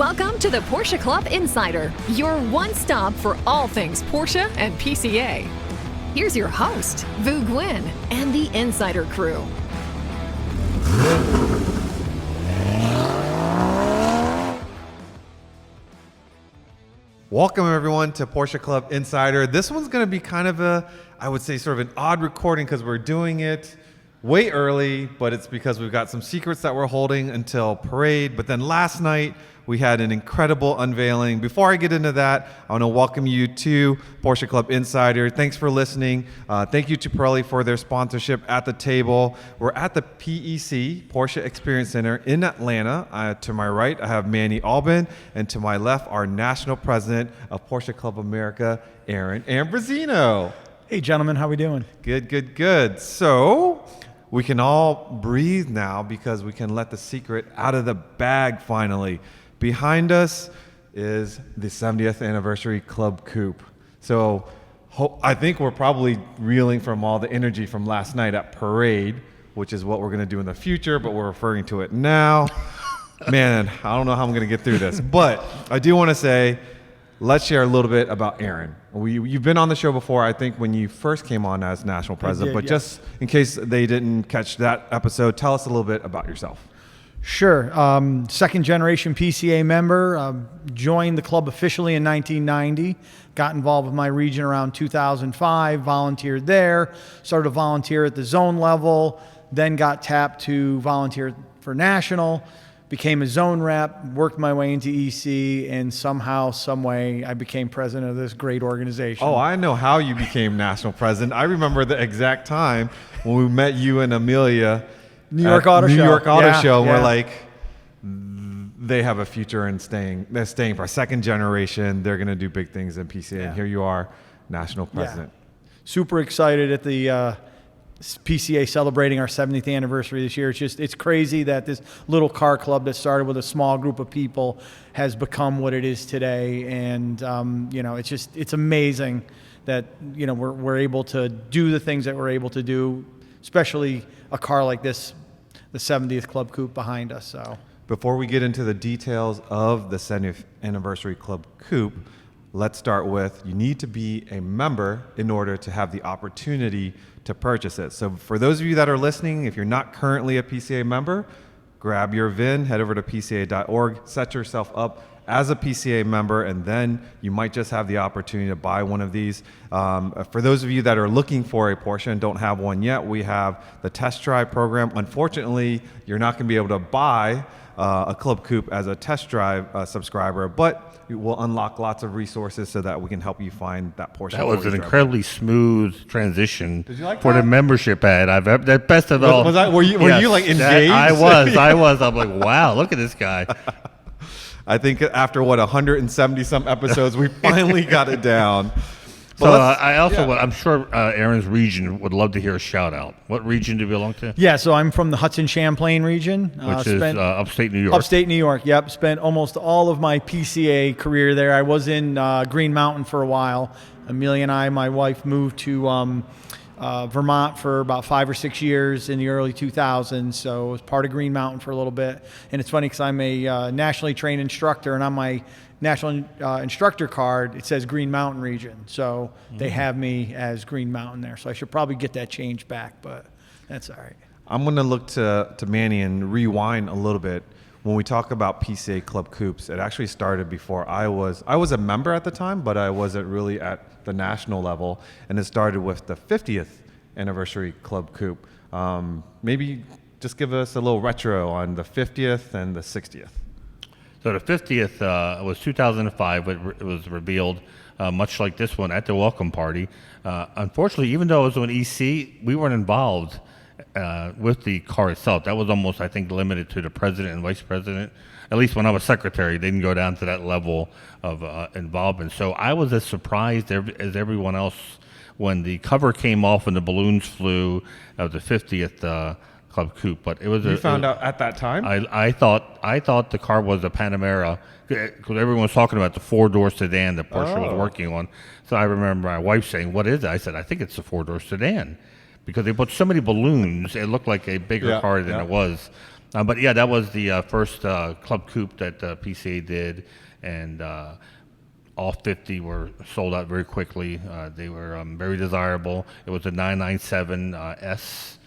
Welcome to the Porsche Club Insider, your one stop for all things Porsche and PCA. Here's your host, Vu Nguyen, and the Insider crew. Welcome everyone to Porsche Club Insider. This one's going to be kind of I would say sort of an odd recording because we're doing it way early, but it's because we've got some secrets that we're holding until parade. But then last night we had an incredible unveiling. Before I get into that, I want to welcome you to Porsche Club Insider. Thanks for listening. Thank you to Pirelli for their sponsorship at the table. We're at the PEC, Porsche Experience Center in Atlanta. To my right, I have Manny Albin, and to my left, our National President of Porsche Club America, Aaron Ambrosino. Hey, gentlemen, how we doing? Good, good, good. So we can all breathe now because we can let the secret out of the bag finally. Behind us is the 70th anniversary Club Coupe. So I think we're probably reeling from all the energy from last night at parade, which is what we're going to do in the future, but we're referring to it now. Man, I don't know how I'm going to get through this, but I do want to say, let's share a little bit about Aaron. You've been on the show before, I think, when you first came on as national president, but yes. Just in case they didn't catch that episode, tell us a little bit about yourself. Sure. Second generation PCA member, joined the club officially in 1990, got involved with my region around 2005, volunteered there, started to volunteer at the zone level, then got tapped to volunteer for national, became a zone rep, worked my way into EC, and somehow, some way, I became president of this great organization. Oh, I know how you became national president. I remember the exact time when we met you and Amelia New York Auto Show. And we're like, they have a future in staying. They're staying for a second generation. They're going to do big things in PCA. And here you are, national president. Super excited at the PCA celebrating our 70th anniversary this year. It's crazy that this little car club that started with a small group of people has become what it is today. And, it's amazing that, we're able to do the things that we're able to do, especially a car like this, the 70th Club Coupe behind us. So before we get into the details of the 70th anniversary Club Coupe, let's start with you need to be a member in order to have the opportunity to purchase it. So for those of you that are listening, if you're not currently a PCA member, grab your VIN, head over to PCA.org, set yourself up as a PCA member, and then you might just have the opportunity to buy one of these. For those of you that are looking for a Porsche and don't have one yet, we have the test drive program. Unfortunately, you're not going to be able to buy a Club Coupe as a test drive subscriber, but it will unlock lots of resources so that we can help you find that Porsche. That was an incredibly smooth transition. Did you like for that? The membership ad. That best of all. Were you like engaged? I was. I'm like, wow, look at this guy. I think after 170 some episodes, we finally got it down. So I'm sure Aaron's region would love to hear a shout out. What region do you belong to? Yeah, so I'm from the Hudson-Champlain region. Which is upstate New York. Upstate New York, yep. Spent almost all of my PCA career there. I was in Green Mountain for a while. Amelia and I, my wife, moved to Vermont for about 5 or 6 years in the early 2000s, so I was part of Green Mountain for a little bit. And it's funny because I'm a nationally trained instructor, and on my national instructor card, it says Green Mountain region. So they have me as Green Mountain there. So I should probably get that changed back, but that's all right. I'm going to look to Manny and rewind a little bit. When we talk about PCA Club Coupes, it actually started before I was a member at the time, but I wasn't really at the national level. And it started with the 50th anniversary Club Coupe. Maybe just give us a little retro on the 50th and the 60th. So the 50th was 2005. It was revealed, much like this one, at the welcome party. Unfortunately, even though it was on EC, we weren't involved with the car itself. That was almost, I think, limited to the president and vice president. At least when I was secretary, they didn't go down to that level of involvement. So I was as surprised as everyone else when the cover came off and the balloons flew of the 50th Club Coupe, but it was. You found out at that time? I thought the car was a Panamera because everyone was talking about the 4-door sedan that Porsche was working on. So I remember my wife saying, "What is it?" I said, "I think it's a 4-door sedan," because they put so many balloons. It looked like a bigger car than it was. But yeah, that was the first Club Coupe that PCA did, and all 50 were sold out very quickly. They were very desirable. It was a 997 S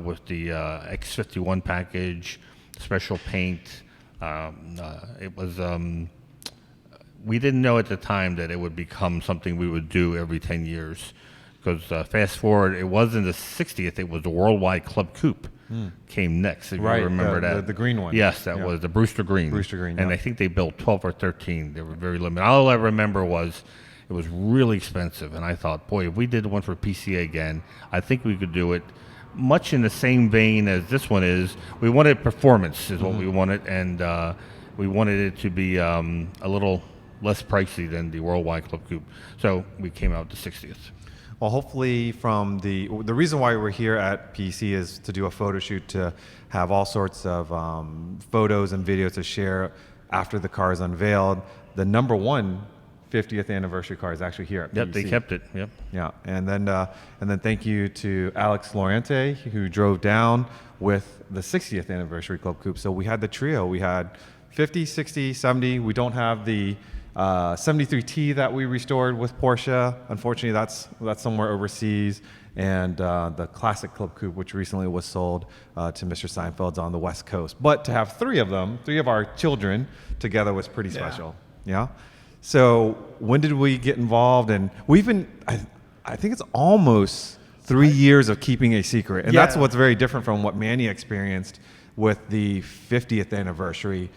with the X51 package, special paint. It was. We didn't know at the time that it would become something we would do every 10 years. Because fast forward, it wasn't the 60th, it was the Worldwide Club Coupe came next. If you remember that. The green one. Yes, that was the Brewster Green. Brewster Green, And yeah. I think they built 12 or 13. They were very limited. All I remember was it was really expensive. And I thought, boy, if we did one for PCA again, I think we could do it much in the same vein as this one is. We wanted performance is what we wanted. And we wanted it to be a little less pricey than the Worldwide Club Coupe. So we came out with the 60th. Well, hopefully from the reason why we're here at PC is to do a photo shoot, to have all sorts of photos and videos to share after the car is unveiled. The number one 50th anniversary car is actually here at Yep, PC. they kept it. Yep. Yeah, and then thank you to Alex Lorente, who drove down with the 60th anniversary Club Coupe. So we had the trio. We had 50, 60, 70. We don't have the 73T that we restored with Porsche. Unfortunately, that's somewhere overseas. And the classic Club Coupe, which recently was sold to Mr. Seinfeld's on the West Coast. But to have three of them, three of our children together was pretty special. Yeah. So when did we get involved? And we've been, I think it's almost 3 years of keeping a secret. And that's what's very different from what Manny experienced with the 50th anniversary.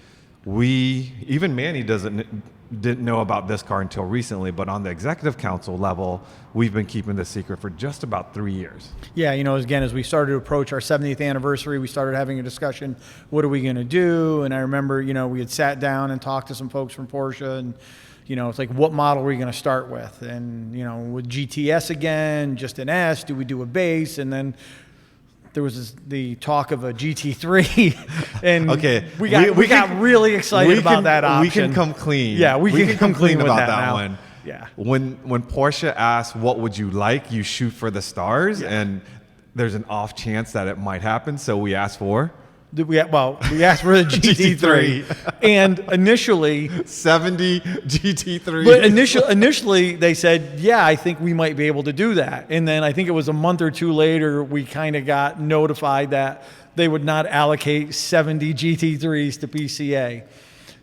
Even Manny didn't know about this car until recently, but on the executive council level, we've been keeping this secret for just about 3 years. Yeah, again, as we started to approach our 70th anniversary, we started having a discussion, what are we going to do? And I remember, we had sat down and talked to some folks from Porsche, and, it's like, what model are we going to start with? And, with GTS again, just an S, do we do a base? And then there was the talk of a GT3, and we got really excited about that option. We can come clean. Yeah, we can come clean about with that now. one. Yeah. When Porsche asks, what would you like? You shoot for the stars, and there's an off chance that it might happen, so we asked for? We asked for the GT3, and initially 70 GT3. But initially they said, yeah, I think we might be able to do that. And then I think it was a month or two later, we kind of got notified that they would not allocate 70 GT3s to PCA.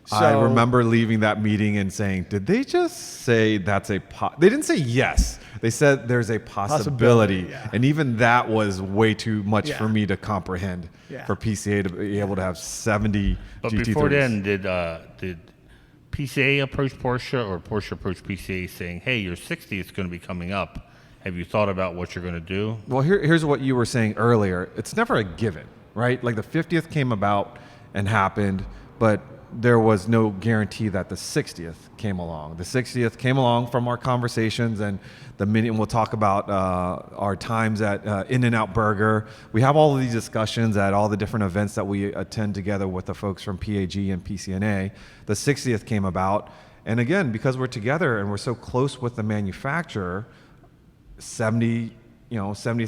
So, I remember leaving that meeting and saying, did they just say that's they didn't say yes. They said there's a possibility. Yeah. And even that was way too much for me to comprehend for PCA to be able to have 70 But GT3s. Before then, did PCA approach Porsche or Porsche approach PCA saying, hey, your 60 is going to be coming up. Have you thought about what you're going to do? Well, here's what you were saying earlier. It's never a given, right? Like the 50th came about and happened, but there was no guarantee that the 60th came along. The 60th came along from our conversations, and we'll talk about our times at In-N-Out Burger. We have all of these discussions at all the different events that we attend together with the folks from PAG and PCNA. The 60th came about, and again, because we're together and we're so close with the manufacturer, 70th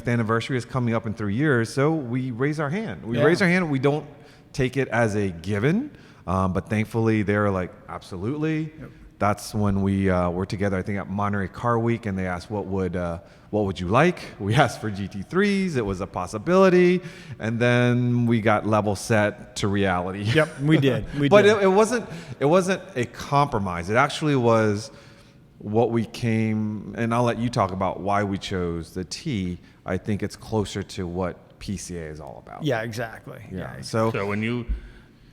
anniversary is coming up in 3 years, so we raise our hand. Raise our hand. We don't take it as a given. But thankfully, they're like, absolutely. Yep. That's when we were together, I think, at Monterey Car Week, and they asked, what would you like? We asked for GT3s. It was a possibility. And then we got level set to reality. Yep, we did. But it wasn't a compromise. It actually was what we came, and I'll let you talk about why we chose the T. I think it's closer to what PCA is all about. Yeah, exactly. Yeah. So when you...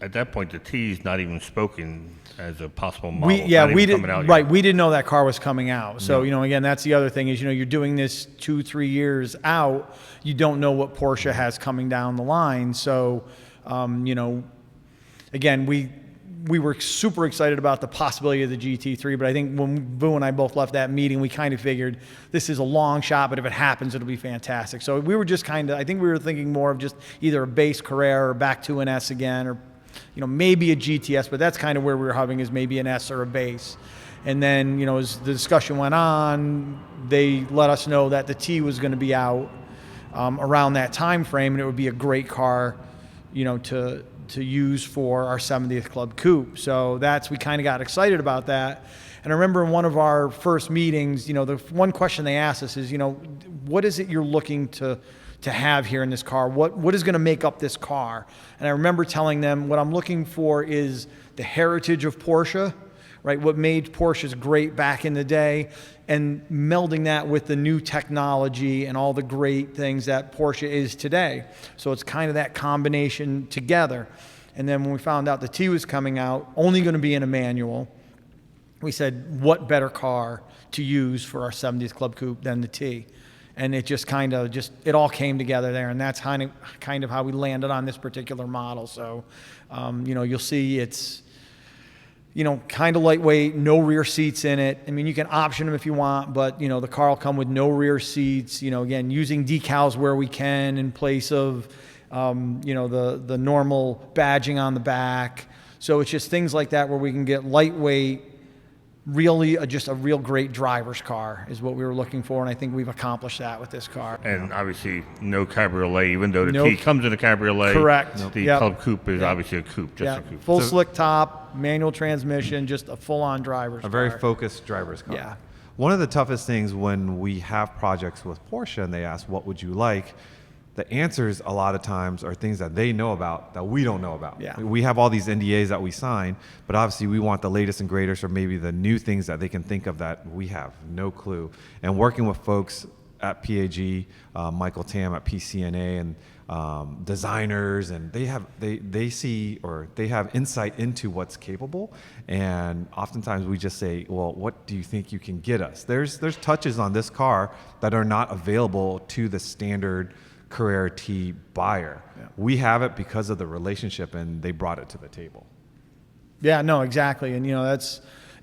At that point, the T is not even spoken as a possible model. We didn't know that car was coming out. So again, that's the other thing is you're doing this 2-3 years out. You don't know what Porsche has coming down the line. So again, we were super excited about the possibility of the GT3. But I think when Boo and I both left that meeting, we kind of figured this is a long shot, but if it happens, it'll be fantastic. So we were just I think we were thinking more of just either a base Carrera or back to an S again, or maybe a GTS, but that's kind of where we were having is maybe an S or a base. And then, as the discussion went on, they let us know that the T was going to be out around that time frame, and it would be a great car to use for our 70th Club Coupe. So we kind of got excited about that. And I remember in one of our first meetings, the one question they asked us is, what is it you're looking to have here in this car? What is going to make up this car? And I remember telling them what I'm looking for is the heritage of Porsche, right? What made Porsches great back in the day, and melding that with the new technology and all the great things that Porsche is today. So it's kind of that combination together. And then when we found out the T was coming out, only going to be in a manual, we said, what better car to use for our 70th Club Coupe than the T? And it just it all came together there, and that's kind of how we landed on this particular model. So, you'll see it's, kind of lightweight, no rear seats in it. I mean, you can option them if you want, but, the car will come with no rear seats, again, using decals where we can in place of, the normal badging on the back. So it's just things like that where we can get lightweight, really just a real great driver's car is what we were looking for, and I think we've accomplished that with this car. And obviously no cabriolet, even though the T comes in a cabriolet. Correct. The Club Coupe is obviously a coupe, just a coupe. Full slick top, manual transmission, just a full-on driver's car. A very focused driver's car. Yeah. One of the toughest things when we have projects with Porsche and they ask, what would you like? The answers a lot of times are things that they know about that we don't know about. Yeah. We have all these NDAs that we sign, but obviously we want the latest and greatest, or maybe the new things that they can think of that we have no clue. And working with folks at PAG, Michael Tam at PCNA, and designers, and they see, or they have insight into what's capable. And oftentimes we just say, well, what do you think you can get us? There's touches on this car that are not available to the standard Carrera T buyer. Yeah. We have it because of the relationship, and they brought it to the table. Yeah, no, exactly. And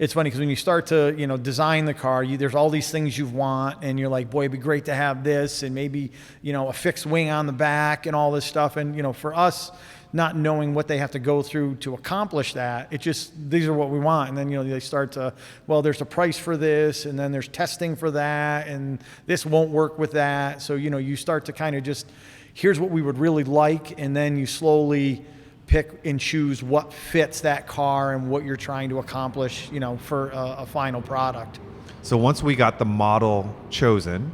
it's funny because when you start to design the car, there's all these things you want, and you're like, boy, it'd be great to have this, and maybe a fixed wing on the back and all this stuff. And for us, not knowing what they have to go through to accomplish that, these are what we want. And then they start to, well, there's a price for this, and then there's testing for that, and this won't work with that. So you start to kind of just, here's what we would really like, and then you slowly pick and choose what fits that car and what you're trying to accomplish for a final product. So once we got the model chosen,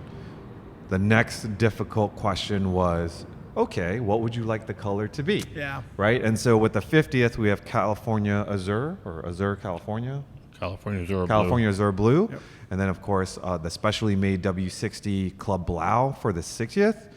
the next difficult question was, okay, what would you like the color to be? Yeah. Right? And so with the 50th, we have California Azure, or Azure California. California Azure Blue. California Azure Blue. Yep. And then, of course, the specially made W60 Club Blau for the 60th.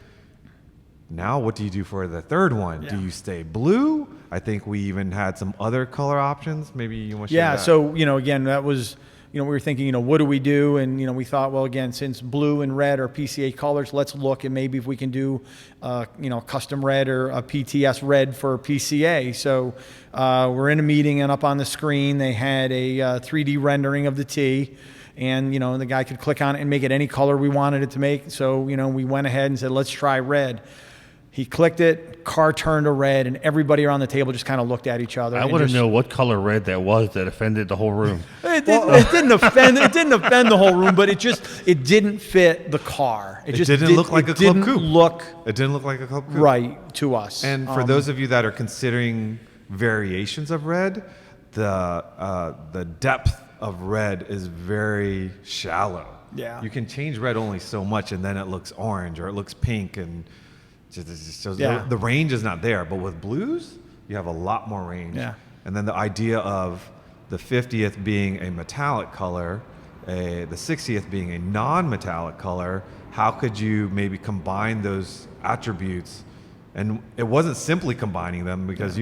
Now, what do you do for the third one? Yeah. Do you stay blue? I think we even had some other color options. Maybe you want to share that? Yeah, so, again, that was... we were thinking, what do we do? And, we thought, well, again, since blue and red are PCA colors, let's look and maybe if we can do, custom red or a PTS red for PCA. So we're in a meeting, and up on the screen, they had a 3D rendering of the T. And, the guy could click on it and make it any color we wanted it to make. So, we went ahead and said, let's try red. He clicked it, car turned to red, and everybody around the table just kind of looked at each other. I want to know what color red that was that offended the whole room. It didn't offend the whole room, but it didn't fit the car. It didn't look like a Club Coupe. It didn't look like a Club Coupe. Right to us. And for those of you that are considering variations of red, the depth of red is very shallow. Yeah. You can change red only so much, and then it looks orange or it looks pink, and the range is not there. But with blues, you have a lot more range. Yeah. And then the idea of the 50th being a metallic color, the 60th being a non-metallic color, how could you maybe combine those attributes? And it wasn't simply combining them, because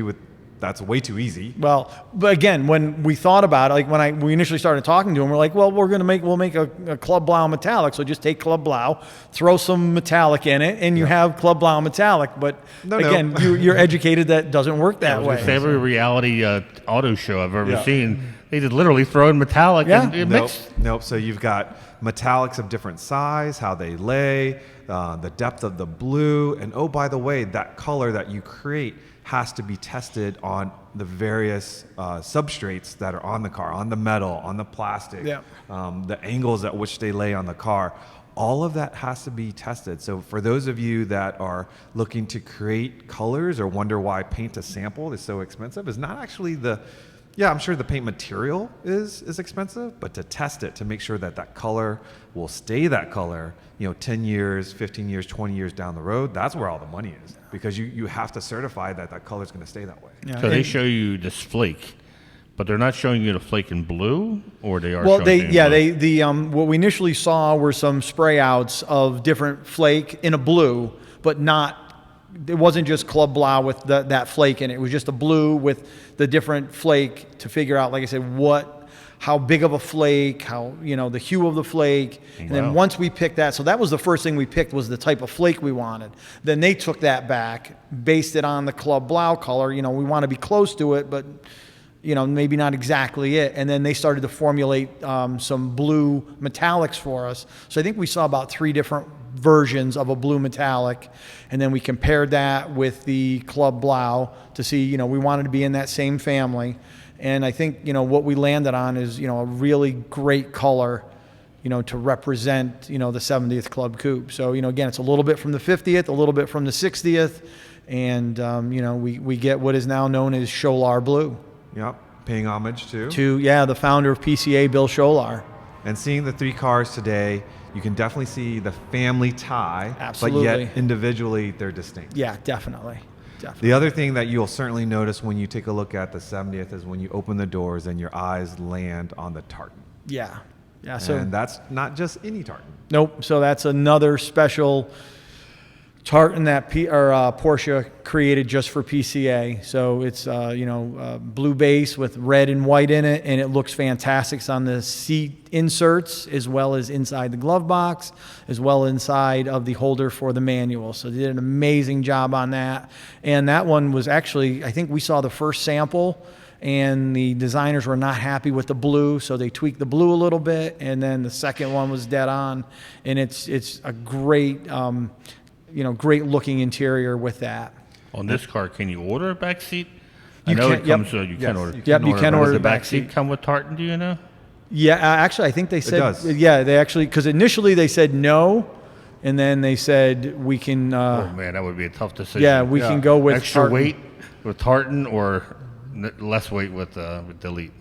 that's way too easy. Well, but again, when we thought about it, like when we initially started talking to him, we're like, well, we'll make a Club Blau metallic. So just take Club Blau, throw some metallic in it, and you have Club Blau metallic. But again, you're educated that doesn't work that way. Every reality auto show I've ever seen, they just literally throw in metallic and it mixed. Nope. So you've got metallics of different size, how they lay, the depth of the blue, and oh, by the way, that color that you create has to be tested on the various substrates that are on the car, on the metal, on the plastic, the angles at which they lay on the car. all of that has to be tested. So for those of you that are looking to create colors or wonder why paint to sample is so expensive, is not actually I'm sure the paint material is expensive, but to test it, to make sure that that color will stay that color, 10 years, 15 years, 20 years down the road, that's where all the money is, because you have to certify that that color is going to stay that way. Yeah. So they show you this flake, but they're not showing you the flake in blue, or they are. Well, showing you in blue? what we initially saw were some spray outs of different flake in a blue, but not. It wasn't just Club Blau with that flake in it. It was just a blue with the different flake to figure out, like I said, how big of a flake, how, the hue of the flake. And then once we picked that, so that was the first thing we picked, was the type of flake we wanted. Then they took that back, based it on the Club Blau color. We want to be close to it, but maybe not exactly it. And then they started to formulate some blue metallics for us. So I think we saw about 3 different versions of a blue metallic. And then we compared that with the Club Blau to see, we wanted to be in that same family. And I think, what we landed on is, a really great color, to represent, the 70th Club Coupe. So, again, it's a little bit from the 50th, a little bit from the 60th. And, we get what is now known as Scholar Blue. Yep, paying homage to the founder of PCA, Bill Scholar. And seeing the 3 cars today, you can definitely see the family tie, Absolutely. But yet individually they're distinct. Yeah, definitely. The other thing that you'll certainly notice when you take a look at the 70th is when you open the doors and your eyes land on the tartan. Yeah. And that's not just any tartan. Nope. So that's another special tartan that Porsche created just for PCA. So it's blue base with red and white in it, and it looks fantastic. It's on the seat inserts, as well as inside the glove box, as well inside of the holder for the manual. So they did an amazing job on that. And that one was actually, I think we saw the first sample, and the designers were not happy with the blue, so they tweaked the blue a little bit, and then the second one was dead on. And it's a great great looking interior with that. On this car, can you order a back seat? You can order. You can order Does the the back seat come with tartan? Do you know? Yeah, actually, I think they said. It does. Yeah, they actually, because initially they said no, and then they said we can. Oh man, that would be a tough decision. Yeah, we can go with extra tartan. weight with tartan, or less weight with delete.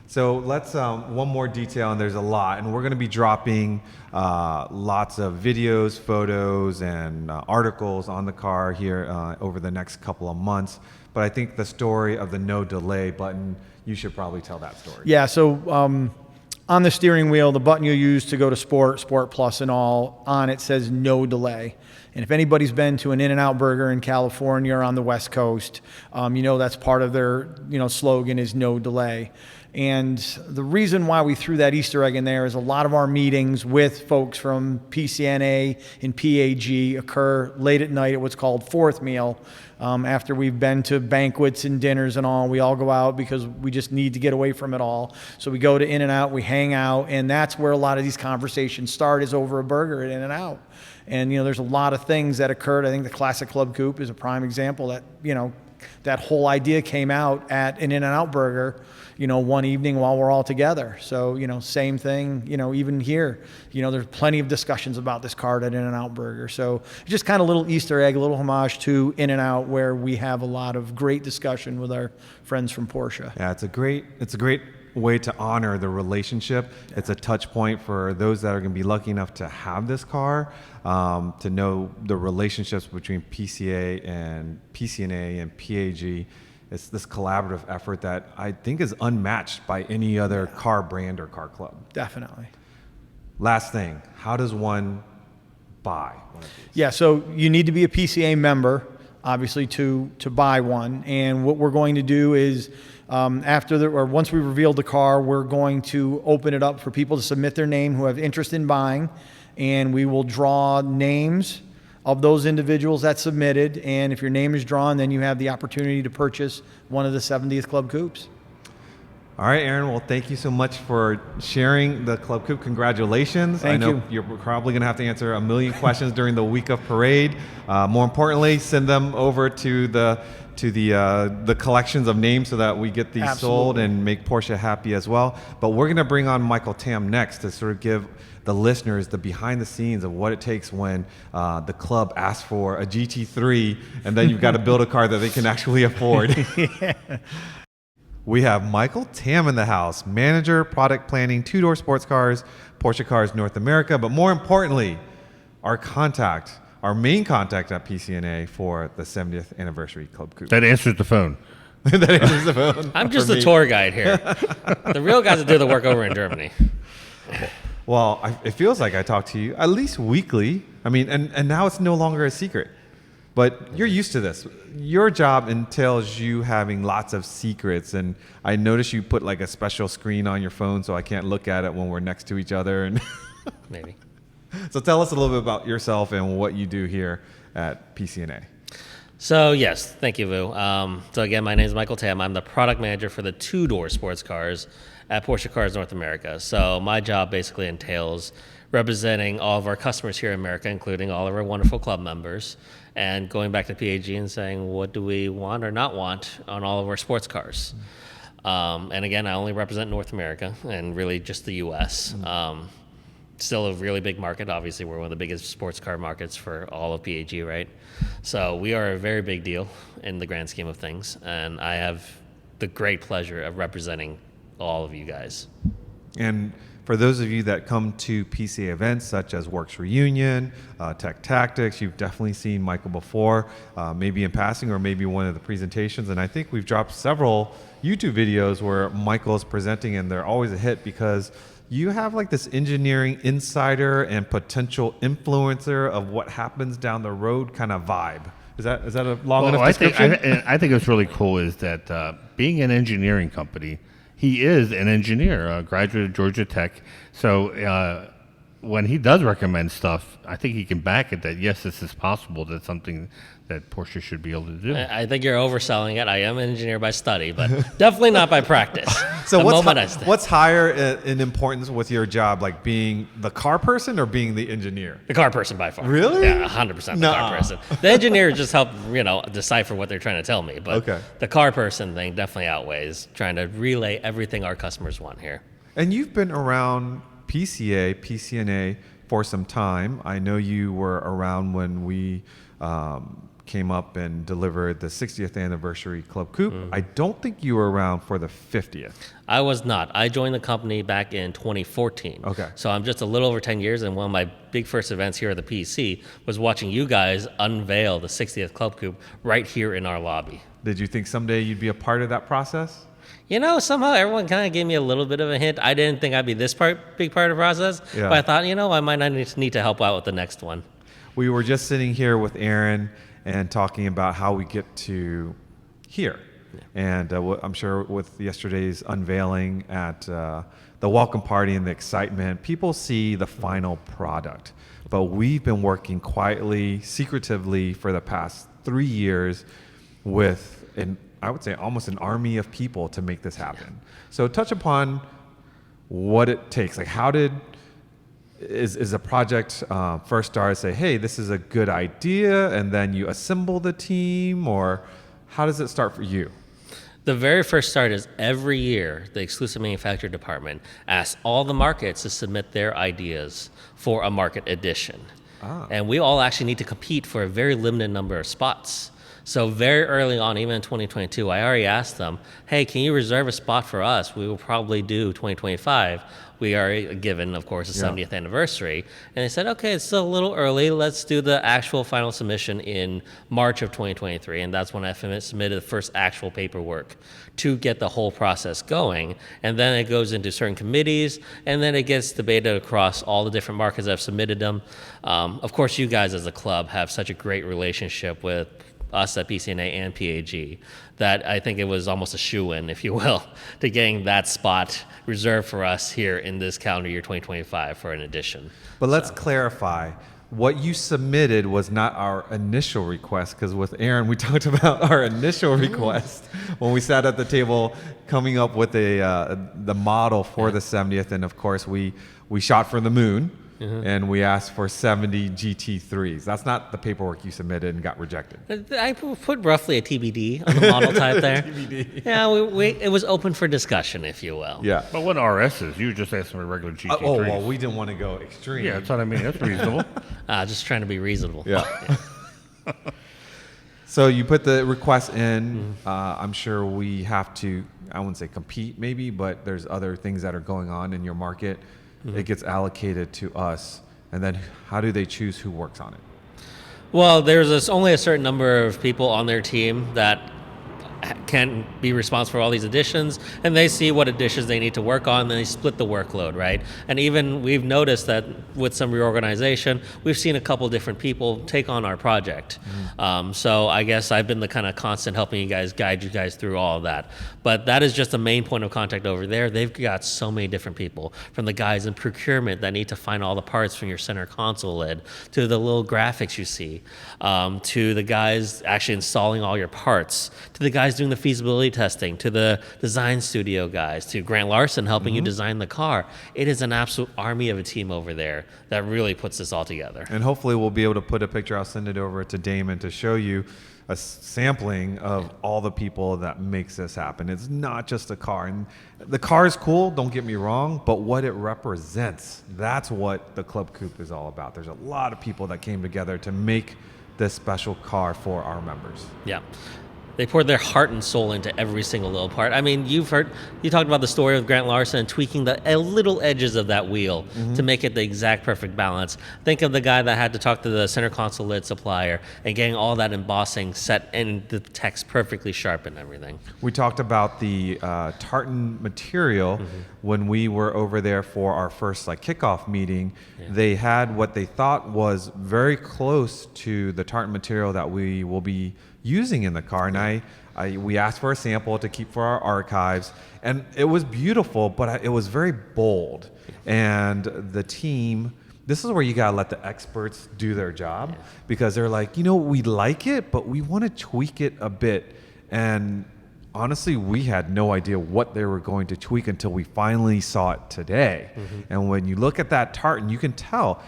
So let's, one more detail, and there's a lot, and we're going to be dropping lots of videos, photos, and articles on the car here over the next couple of months. But I think the story of the no delay button, you should probably tell that story. Yeah, so on the steering wheel, the button you use to go to Sport, Sport Plus and all, on it says no delay. And if anybody's been to an In-N-Out Burger in California or on the West Coast, that's part of their slogan is no delay. And the reason why we threw that Easter egg in there is a lot of our meetings with folks from PCNA and PAG occur late at night at what's called fourth meal. After we've been to banquets and dinners and all, we all go out because we just need to get away from it all. So we go to In-N-Out, we hang out, and that's where a lot of these conversations start, is over a burger at In-N-Out. And, there's a lot of things that occurred. I think the Classic Club Coupe is a prime example that, that whole idea came out at an In-N-Out Burger, one evening while we're all together. So, same thing, even here, there's plenty of discussions about this car at In-N-Out Burger. So just kind of a little Easter egg, a little homage to In-N-Out, where we have a lot of great discussion with our friends from Porsche. Yeah, it's a great way to honor the relationship. Yeah. It's a touch point for those that are going to be lucky enough to have this car, to know the relationships between PCA and PCNA and PAG. It's this collaborative effort that I think is unmatched by any other car brand or car club. Definitely. Last thing, how does one buy one of these? Yeah, so you need to be a PCA member, obviously, to buy one. And what we're going to do is, once we reveal the car, we're going to open it up for people to submit their name who have interest in buying, and we will draw names of those individuals that submitted. And if your name is drawn, then you have the opportunity to purchase one of the 70th Club Coupes. All right, Aaron. Well, thank you so much for sharing the Club Coupe. Congratulations. Thank I know you. You're probably going to have to answer a million questions during the week of parade. More importantly, send them over to the collections of names so that we get these sold Absolutely. and make Porsche happy as well. But we're going to bring on Michael Tam next to sort of give the listeners the behind the scenes of what it takes when the club asks for a GT3 and then you've got to build a car that they can actually afford. We have Michael Tam in the house, manager, product planning, two-door sports cars, Porsche Cars North America, but more importantly, our main contact at PCNA for the 70th anniversary Club Coupe. That answers the phone. That answers the phone. I'm just for the me. tour guide here. The real guys that do the work over in Germany. Well, it feels like I talk to you at least weekly. I mean, and now it's no longer a secret. But you're used to this. Your job entails you having lots of secrets, and I notice you put like a special screen on your phone so I can't look at it when we're next to each other. And Maybe. so tell us a little bit about yourself and what you do here at PCNA. So yes, thank you, Vu. So again, my name is Michael Tam. I'm the product manager for the two-door sports cars at Porsche Cars North America. So my job basically entails representing all of our customers here in America, including all of our wonderful club members, and going back to PAG and saying what do we want or not want on all of our sports cars. And again, I only represent North America and really just the U.S. Still a really big market. Obviously, we're one of the biggest sports car markets for all of PAG, right? So we are a very big deal in the grand scheme of things, and I have the great pleasure of representing all of you guys. And for those of you that come to PCA events such as Works Reunion, Tech Tactics, you've definitely seen Michael before, maybe in passing or maybe one of the presentations. And I think we've dropped several YouTube videos where Michael's presenting, and they're always a hit because you have like this engineering insider and potential influencer of what happens down the road kind of vibe. Is that a long enough description? I think what's really cool is that being an engineering company, he is an engineer, a graduate of Georgia Tech. So when he does recommend stuff, I think he can back it that, yes, this is possible. That's something that Porsche should be able to do. I think you're overselling it. I am an engineer by study, but definitely not by practice. So The what's higher in importance with your job, like being the car person or being the engineer? The car person by far. Really? Yeah, 100% the car person. The engineer just help, decipher what they're trying to tell me. But Okay. The car person thing definitely outweighs trying to relay everything our customers want here. And you've been around PCA, PCNA for some time. I know you were around when we came up and delivered the 60th anniversary Club Coupe. I don't think you were around for the 50th. I was not. I joined the company back in 2014. Okay. So I'm just a little over 10 years, and one of my big first events here at the PC was watching you guys unveil the 60th Club Coupe right here in our lobby. Did you think someday you'd be a part of that process? Somehow everyone kind of gave me a little bit of a hint. I didn't think I'd be this big part of the process, Yeah. but I thought, I might not need to help out with the next one. We were just sitting here with Aaron and talking about how we get to here. And I'm sure with yesterday's unveiling at the welcome party and the excitement, people see the final product. But we've been working quietly, secretively for the past 3 years with, I would say, almost an army of people to make this happen. So touch upon what it takes. Like, is a project first started, say, hey, this is a good idea, and then you assemble the team, or how does it start for you? The very first start is every year, the exclusive manufacturer department asks all the markets to submit their ideas for a market edition. And we all actually need to compete for a very limited number of spots. So very early on, even in 2022, I already asked them, hey, can you reserve a spot for us? We will probably do 2025. We are given, of course, the 70th anniversary. And they said, okay, it's still a little early. Let's do the actual final submission in March of 2023. And that's when I submitted the first actual paperwork to get the whole process going. And then it goes into certain committees, and then it gets debated across all the different markets that have submitted them. Of course, you guys as a club have such a great relationship with us at PCNA and PAG, that I think it was almost a shoo-in, if you will, to getting that spot reserved for us here in this calendar year 2025 for an edition. But let's clarify. what you submitted was not our initial request, because with Aaron, we talked about our initial request when we sat at the table coming up with the model for the 70th. And of course, we shot for the moon. And we asked for 70 GT3s. That's not the paperwork you submitted and got rejected. I put roughly a TBD on the model type there. TBD. Yeah, it was open for discussion, if you will. Yeah. But what RSs? You were just asking for regular GT3s. Oh, well, we didn't want to go extreme. Yeah, that's what I mean. That's reasonable. Just trying to be reasonable. Yeah. So you put the request in. I'm sure we have to, I wouldn't say compete maybe, but there's other things that are going on in your market. It gets allocated to us. And then how do they choose who works on it? Well, there's only a certain number of people on their team that can be responsible for all these additions, and they see what additions they need to work on, and they split the workload, right? And even we've noticed that with some reorganization, we've seen a couple different people take on our project. So I guess I've been the kind of constant helping you guys, guide you guys through all of that. But that is just the main point of contact over there. They've got so many different people, from the guys in procurement that need to find all the parts from your center console lid, to the little graphics you see, to the guys actually installing all your parts, to the guys doing the feasibility testing, to the design studio guys, to Grant Larson helping you design the car. It is an absolute army of a team over there that really puts this all together. And hopefully we'll be able to put a picture. I'll send it over to Damon to show you a sampling of all the people that makes this happen. It's not just a car. And the car is cool, don't get me wrong, but what it represents, that's what the Club Coupe is all about. There's a lot of people that came together to make this special car for our members. Yeah. They poured their heart and soul into every single little part. I mean, you talked about the story of Grant Larson and tweaking the little edges of that wheel to make it the exact perfect balance. Think of the guy that had to talk to the center console lid supplier and getting all that embossing set and the text perfectly sharp and everything. We talked about the tartan material when we were over there for our first kickoff meeting. They had what they thought was very close to the tartan material that we will be using in the car, and we asked for a sample to keep for our archives, and it was beautiful, but it was very bold. And the team, this is where you gotta let the experts do their job, because they're like, we like it, but we want to tweak it a bit. And honestly, we had no idea what they were going to tweak until we finally saw it today. And when you look at that tartan, you can tell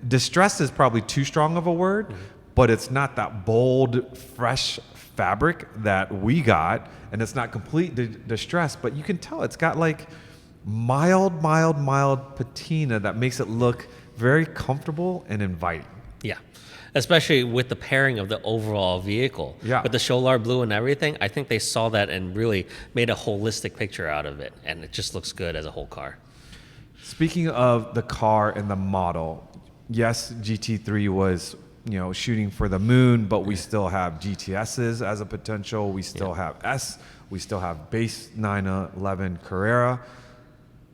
distress is probably too strong of a word, but it's not that bold, fresh fabric that we got, and it's not complete distress, but you can tell it's got mild patina that makes it look very comfortable and inviting. Yeah, especially with the pairing of the overall vehicle. Yeah. With the Solar Blue and everything, I think they saw that and really made a holistic picture out of it, and it just looks good as a whole car. Speaking of the car and the model, yes, GT3 was shooting for the moon, but we still have GTSs as a potential. We still have S. We still have base 911 Carrera.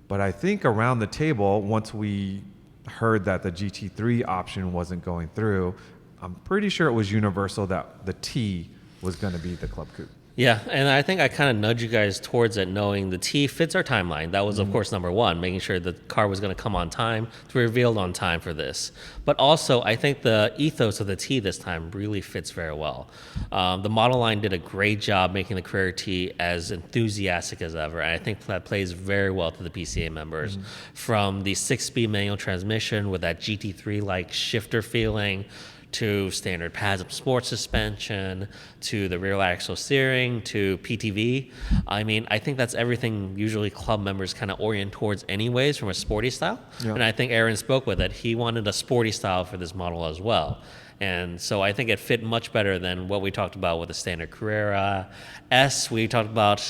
But I think around the table, once we heard that the GT3 option wasn't going through, I'm pretty sure it was universal that the T was going to be the Club Coupe. Yeah, and I think I kind of nudged you guys towards it, knowing the T fits our timeline. That was, of course, number one, making sure the car was going to come on time, to be revealed on time for this. But also, I think the ethos of the T this time really fits very well. The model line did a great job making the Carrera T as enthusiastic as ever, and I think that plays very well to the PCA members. From the 6-speed manual transmission with that GT3-like shifter feeling, to standard pads of sports suspension, to the rear axle steering, to PTV. I mean, I think that's everything usually club members kind of orient towards anyways from a sporty style. Yeah. And I think Aaron spoke with it. He wanted a sporty style for this model as well. And so I think it fit much better than what we talked about with the standard Carrera. S, we talked about,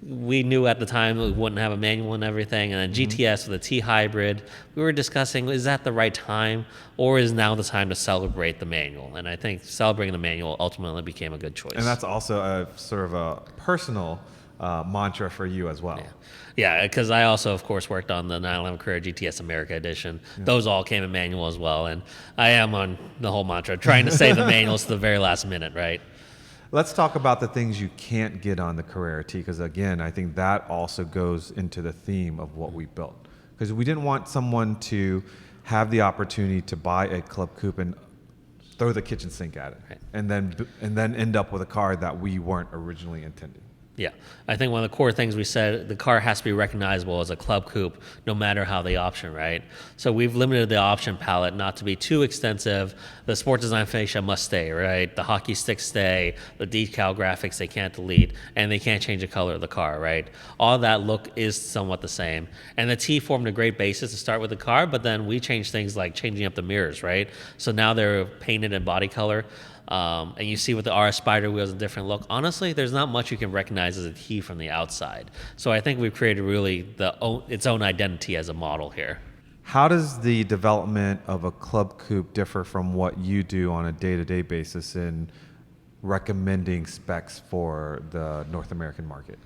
we knew at the time we wouldn't have a manual and everything. And then GTS with a T hybrid, we were discussing, is that the right time, or is now the time to celebrate the manual? And I think celebrating the manual ultimately became a good choice. And that's also a sort of a personal mantra for you as well. Yeah, because I also, of course, worked on the 911 Carrera GTS America Edition. Those all came in manual as well. And I am on the whole mantra, trying to save the manuals to the very last minute, right? Let's talk about the things you can't get on the Carrera T, because again, I think that also goes into the theme of what we built. Because we didn't want someone to have the opportunity to buy a Club Coupe and throw the kitchen sink at it, Right. and then end up with a car that we weren't originally intending. Yeah, I think one of the core things we said, the car has to be recognizable as a Club Coupe, no matter how the option, right? So we've limited the option palette not to be too extensive. The sport design fascia must stay, right? The hockey sticks stay, the decal graphics they can't delete, and they can't change the color of the car, right? All that look is somewhat the same. And the T formed a great basis to start with the car, but then we changed things like changing up the mirrors, right? So now they're painted in body color. And you see with the RS Spider wheels a different look. Honestly, there's not much you can recognize as a T from the outside. So I think we've created really its own identity as a model here. How does the development of a Club Coupe differ from what you do on a day-to-day basis in recommending specs for the North American market?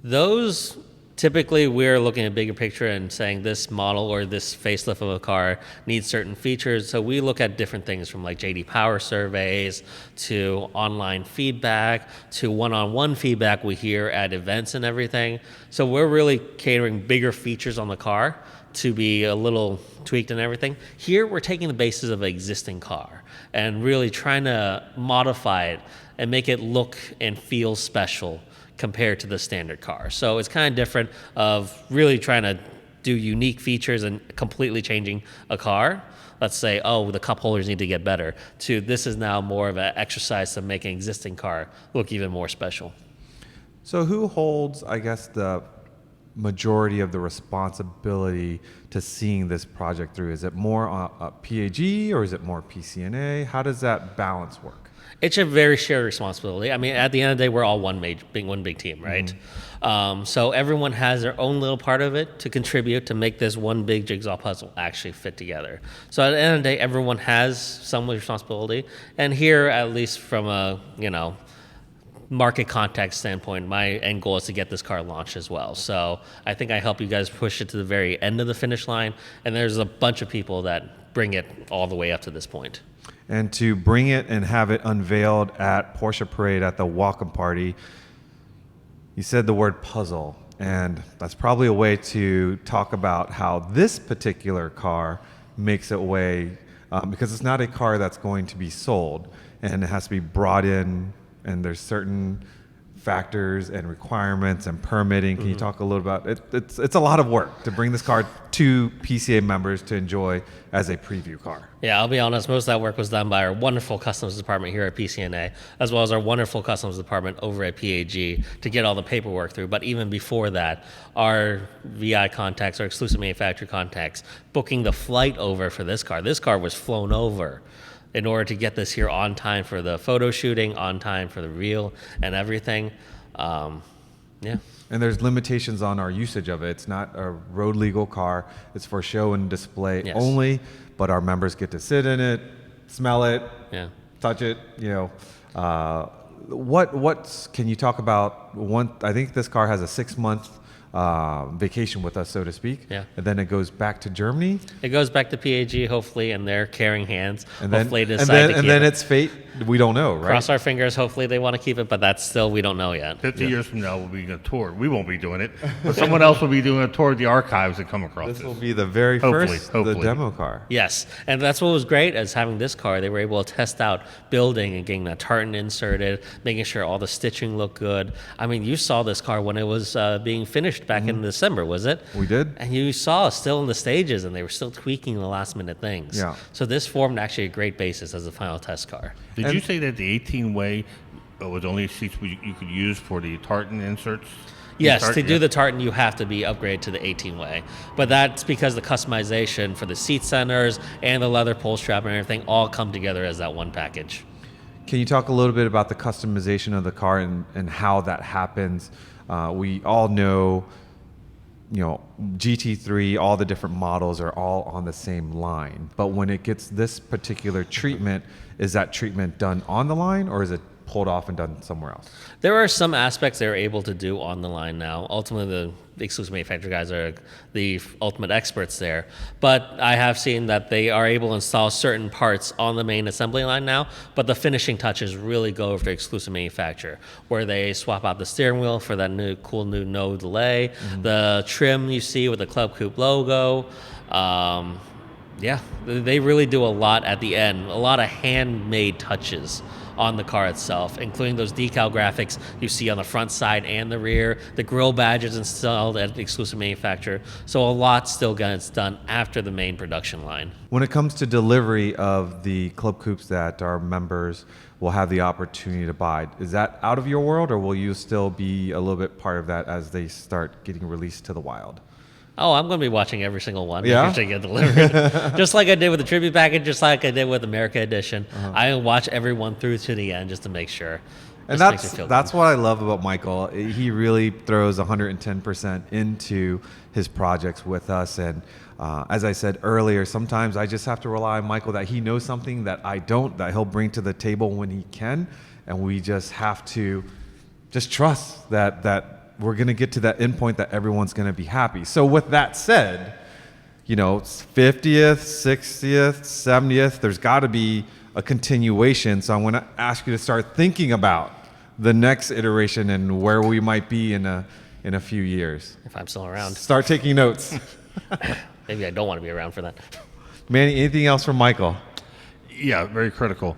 Those typically we're looking at a bigger picture and saying this model or this facelift of a car needs certain features. So we look at different things from like JD Power surveys to online feedback to one-on-one feedback we hear at events and everything. So we're really catering bigger features on the car to be a little tweaked and everything. Here we're taking the basis of an existing car and really trying to modify it and make it look and feel special compared to the standard car. So it's kind of different of really trying to do unique features and completely changing a car. Let's say, oh, the cup holders need to get better, to this is now more of an exercise to make an existing car look even more special. So who holds, I guess, the majority of the responsibility to seeing this project through? Is it more PAG or is it more PCNA? How does that balance work? It's a very shared responsibility. I mean, at the end of the day, we're all one big team, right? Mm-hmm. So everyone has their own little part of it to contribute to make this one big jigsaw puzzle actually fit together. So at the end of the day, everyone has some responsibility. And here, at least from a market context standpoint, my end goal is to get this car launched as well. So I think I help you guys push it to the very end of the finish line. And there's a bunch of people that bring it all the way up to this point. And to bring it and have it unveiled at Porsche Parade at the welcome party, you said the word puzzle, and that's probably a way to talk about how this particular car makes its way, because it's not a car that's going to be sold, and it has to be brought in, and there's certain factors and requirements and permitting. Can you talk a little about it? It's a lot of work to bring this car to PCA members to enjoy as a preview car. Yeah, I'll be honest, most of that work was done by our wonderful customs department here at PCNA, as well as our wonderful customs department over at PAG to get all the paperwork through. But even before that, our VI contacts, our exclusive manufacturer contacts, booking the flight over for this car. This car was flown over in order to get this here on time for the photo shooting, on time for the reel and everything. Yeah. And there's limitations on our usage of it. It's not a road legal car. It's for show and display only, but our members get to sit in it, smell it, touch it, What can you talk about? I think this car has a 6-month vacation with us, so to speak. Yeah. And then it goes back to Germany. It goes back to PAG, hopefully, and their caring hands. And then, hopefully, decide to keep and then it. it's fate. We don't know, right? Cross our fingers. Hopefully, they want to keep it, but that's still we don't know yet. 50 years from now, we'll be doing a tour. We won't be doing it, but someone else will be doing a tour of the archives and come across This will be the very first, the demo car. Yes, and that's what was great as having this car. They were able to test out building and getting that tartan inserted, making sure all the stitching looked good. I mean, you saw this car when it was being finished back in December, was it? We did. And you saw it still in the stages, and they were still tweaking the last minute things. Yeah. So this formed actually a great basis as a final test car. Did you say that the 18-way was only seats you could use for the tartan inserts? Yes, to do the tartan, you have to be upgraded to the 18-way. But that's because the customization for the seat centers and the leather pull strap and everything all come together as that one package. Can you talk a little bit about the customization of the car and how that happens? We all know, GT3, all the different models are all on the same line. But when it gets this particular treatment, is that treatment done on the line or is it pulled off and done somewhere else? There are some aspects they're able to do on the line now. Ultimately, the exclusive manufacturer guys are the ultimate experts there. But I have seen that they are able to install certain parts on the main assembly line now, but the finishing touches really go over to exclusive manufacturer, where they swap out the steering wheel for that new cool new no delay, the trim you see with the Club Coupe logo. Yeah, they really do a lot at the end, a lot of handmade touches on the car itself, including those decal graphics you see on the front side and the rear, the grill badges installed at the exclusive manufacturer. So a lot still gets done after the main production line. When it comes to delivery of the Club Coupes that our members will have the opportunity to buy, is that out of your world, or will you still be a little bit part of that as they start getting released to the wild? Oh, I'm going to be watching every single one. Yeah? Making sure they get delivered. Just like I did with the tribute package, just like I did with America Edition. I watch every one through to the end just to make sure. And Just that's what I love about Michael. He really throws 110% into his projects with us. And as I said earlier, sometimes I just have to rely on Michael that he knows something that I don't, that he'll bring to the table when he can. And we just have to just trust that we're going to get to that end point that everyone's going to be happy. So with that said, you know, it's 50th, 60th, 70th, there's got to be a continuation. So I want to ask you to start thinking about the next iteration and where we might be in a few years. If I'm still around. Start taking notes. Maybe I don't want to be around for that. Manny, anything else from Michael? Yeah, very critical.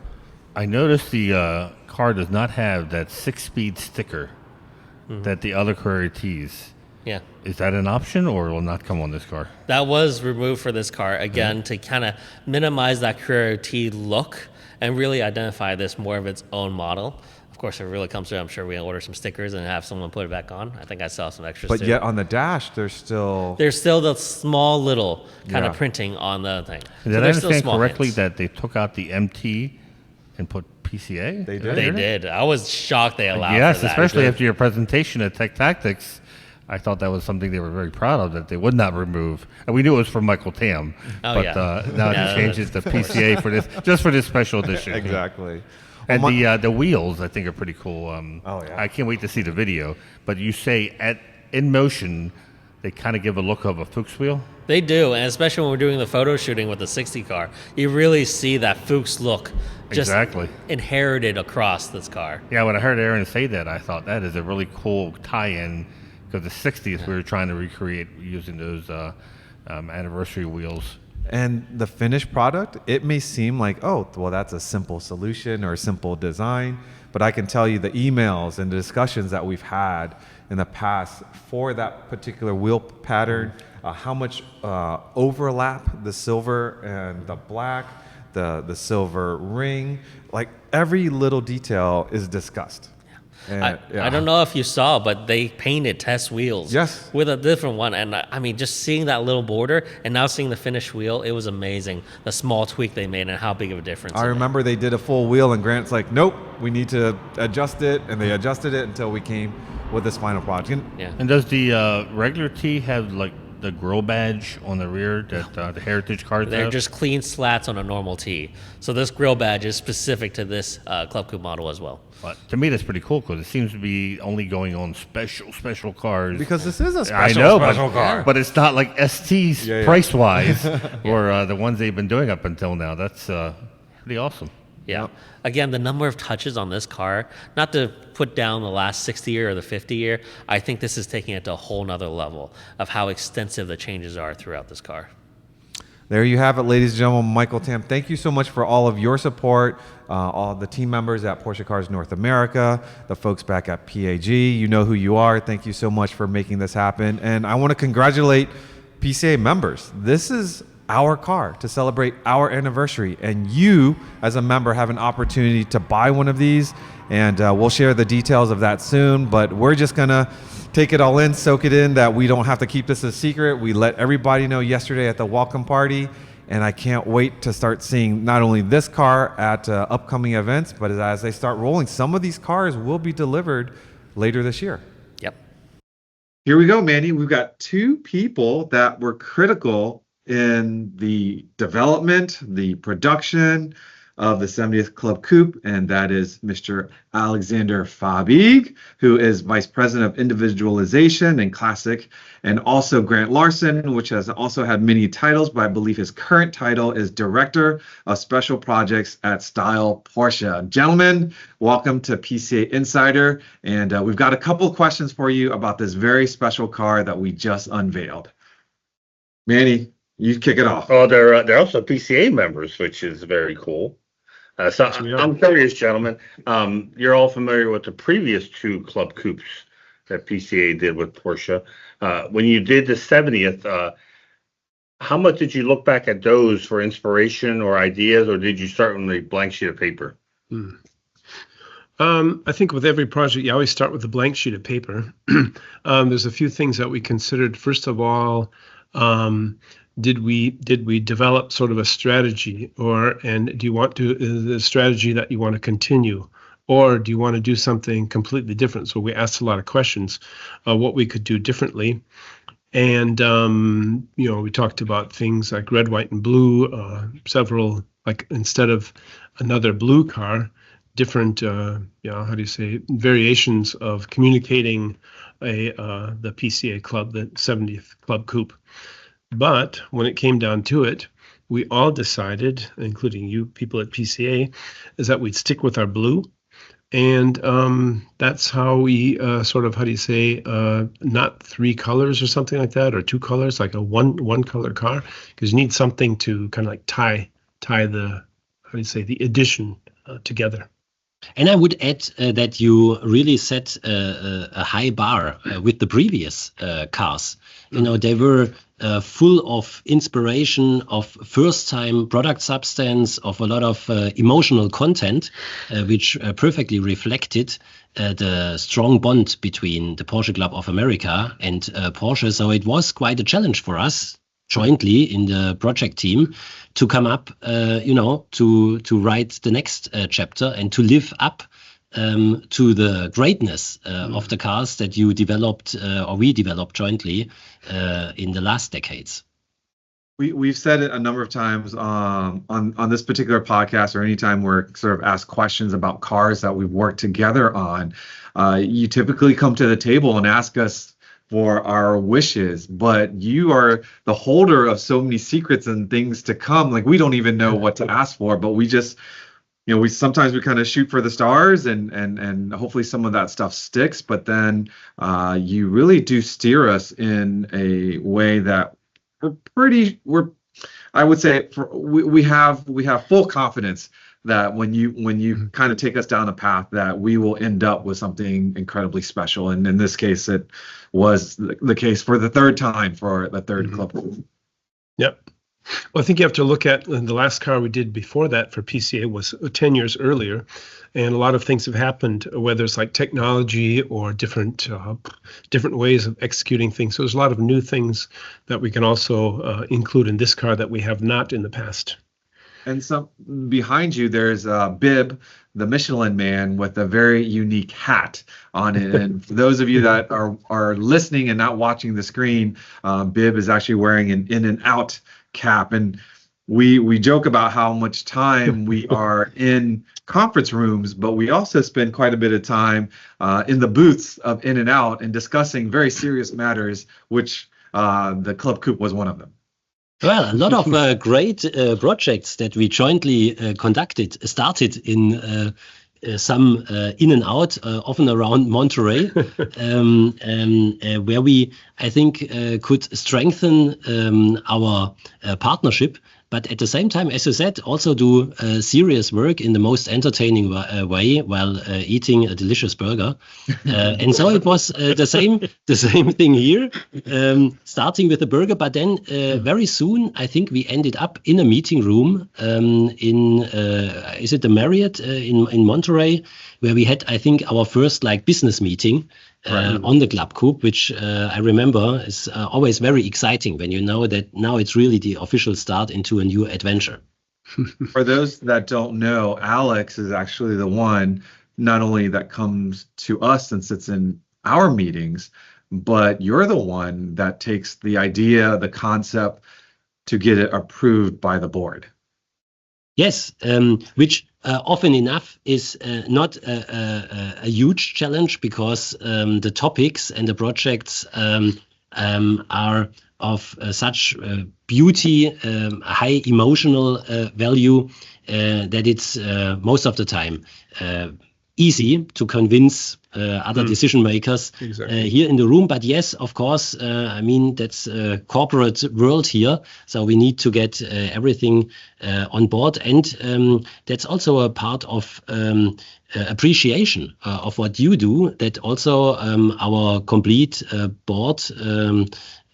I noticed the car does not have that 6-speed sticker that the other Carrera T's. Yeah. Is that an option, or will not come on this car? That was removed for this car, again, to kind of minimize that Carrera T look and really identify this more of its own model. Of course, if it really comes to it, I'm sure we can order some stickers and have someone put it back on. I think I saw some extras But too. yet on the dash, there's still the small little kind of Yeah. printing on the thing. Did I there's still understand small correctly hints. that they took out the MT and put PCA? They did? They did. I was shocked they allowed Yes, for that. especially after your presentation at Tech Tactics. I thought that was something they were very proud of, that they would not remove. And we knew it was from Michael Tam. Oh, but yeah. now Yeah, they changed it to PCA for this, just for this special edition. exactly. And Well, the wheels, I think, are pretty cool. Oh, yeah. I can't wait to see the video. But you say in motion, they kind of give a look of a Fuchs wheel. They do, and especially when we're doing the photo shooting with the 60 car, you really see that Fuchs look just Exactly. inherited across this car. Yeah, when I heard Aaron say that, I thought that is a really cool tie-in, because the 60th we were trying to recreate using those anniversary wheels. And the finished product, it may seem like, oh, well, that's a simple solution or a simple design. But I can tell you the emails and the discussions that we've had in the past for that particular wheel pattern, how much overlap the silver and the black, the silver ring, like every little detail is discussed. And, I don't know if you saw, but they painted test wheels Yes. with a different one. And I mean, just seeing that little border and now seeing the finished wheel, it was amazing. The small tweak they made and how big of a difference. I it remember they did a full wheel and Grant's like, nope, we need to adjust it. And they adjusted it until we came with this final product. And made. Yeah. And does the regular T have like the grill badge on the rear that the Heritage cars They're have? just clean slats on a normal T. So this grill badge is specific to this Club Coupe model as well. But to me, that's pretty cool, because it seems to be only going on special cars. because this is a I special, know, special car. but it's not like ST's Yeah, yeah. price-wise or the ones they've been doing up until now. That's pretty awesome. Yeah. Again, the number of touches on this car, not to put down the last 60 year or the 50 year, I think this is taking it to a whole nother level of how extensive the changes are throughout this car. There you have it, ladies and gentlemen. Michael Tam, thank you so much for all of your support, all the team members at Porsche Cars North America, the folks back at PAG. You know who you are. Thank you so much for making this happen. And I want to congratulate PCA members. This is our car to celebrate our anniversary. And you, as a member, have an opportunity to buy one of these. And we'll share the details of that soon. But we're just going to take it all in, soak it in, that we don't have to keep this a secret. We let everybody know yesterday at the welcome party, and I can't wait to start seeing not only this car at upcoming events, but as they start rolling, some of these cars will be delivered later this year. Yep. Here we go, Manny. We've got two people that were critical in the development, the production, of the 70th Club Coupe, and that is Mr. Alexander Fabig, who is Vice President of Individualization and Classic, and also Grant Larson, which has also had many titles, but I believe his current title is Director of Special Projects at Style Porsche. Gentlemen, welcome to PCA Insider, and we've got a couple of questions for you about this very special car that we just unveiled. Manny, you kick it off. Oh, they're also PCA members, which is very cool. So I'm curious, gentlemen. You're all familiar with the previous two Club Coupes that PCA did with Porsche. When you did the 70th, how much did you look back at those for inspiration or ideas, or did you start with a blank sheet of paper? I think with every project, you always start with a blank sheet of paper. There's a few things that we considered. First of all, did we develop sort of a strategy, and do you want to the strategy that you want to continue, or do you want to do something completely different? So we asked a lot of questions, what we could do differently, and we talked about things like red, white, and blue. Several, like instead of another blue car, different variations of communicating the PCA Club, the 70th Club Coupe. But when it came down to it, we all decided, including you people at PCA, is that we'd stick with our blue. And that's how we not three colors or something like that, or two colors, like a one color car, because you need something to kind of like tie the, the addition together. And I would add that you really set a high bar with the previous cars. They were full of inspiration, of first-time product substance, of a lot of emotional content, which perfectly reflected the strong bond between the Porsche Club of America and Porsche. So it was quite a challenge for us jointly in the project team to come up, to write the next chapter and to live up to the greatness of the cars that you developed or we developed jointly in the last decades. We've said it a number of times on this particular podcast, or anytime we're sort of asked questions about cars that we've worked together on. You typically come to the table and ask us for our wishes, but you are the holder of so many secrets and things to come. Like, we don't even know what to ask for, but we just, we sometimes we kind of shoot for the stars, and hopefully some of that stuff sticks. But then you really do steer us in a way that I would say we have full confidence that when you kind of take us down a path, that we will end up with something incredibly special. And in this case, it was the case for the third time for the third Club. Yep. Well, I think you have to look at the last car we did before that for PCA was 10 years earlier. And a lot of things have happened, whether it's like technology or different ways of executing things. So there's a lot of new things that we can also include in this car that we have not in the past. And some behind you, there's Bib, the Michelin Man, with a very unique hat on it. And for those of you that are listening and not watching the screen, Bib is actually wearing an in and out cap. And we joke about how much time we are in conference rooms, but we also spend quite a bit of time in the booths of In and Out and discussing very serious matters, which the Club Coupe was one of them. Well, a lot of great projects that we jointly started in some In and Out, often around Monterey, where we, I think, could strengthen our partnership. But at the same time, as you said, also do serious work in the most entertaining way while eating a delicious burger. And so it was the same thing here, starting with the burger. But then very soon, I think we ended up in a meeting room is it the Marriott in Monterey, where we had, I think, our first business meeting. On the Club Coupe, which I remember is always very exciting when you know that now it's really the official start into a new adventure. For those that don't know, Alex is actually the one not only that comes to us and sits in our meetings, but you're the one that takes the idea, the concept, to get it approved by the board. Yes, which often enough is not a huge challenge, because the topics and the projects are of such beauty, high emotional value, that it's most of the time easy to convince other decision makers here in the room. But yes, of course, I mean, that's a corporate world here, so we need to get everything on board, and that's also a part of appreciation of what you do, that also our complete board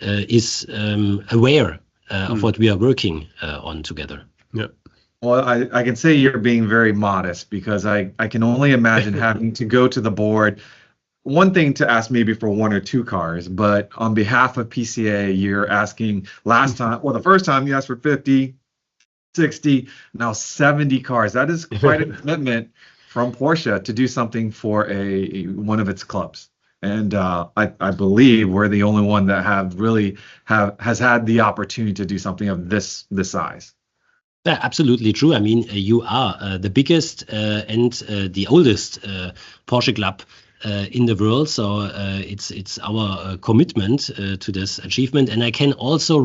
is aware of what we are working on together. Yeah. Well, I can say you're being very modest, because I can only imagine having to go to the board. One thing to ask maybe for 1 or 2 cars, but on behalf of PCA, you're asking the first time you asked for 50, 60, now 70 cars. That is quite a commitment from Porsche to do something for one of its clubs. And I believe we're the only one that has had the opportunity to do something of this size. Yeah, absolutely true. I mean, you are the biggest and the oldest Porsche club in the world, so it's our commitment to this achievement. And I can also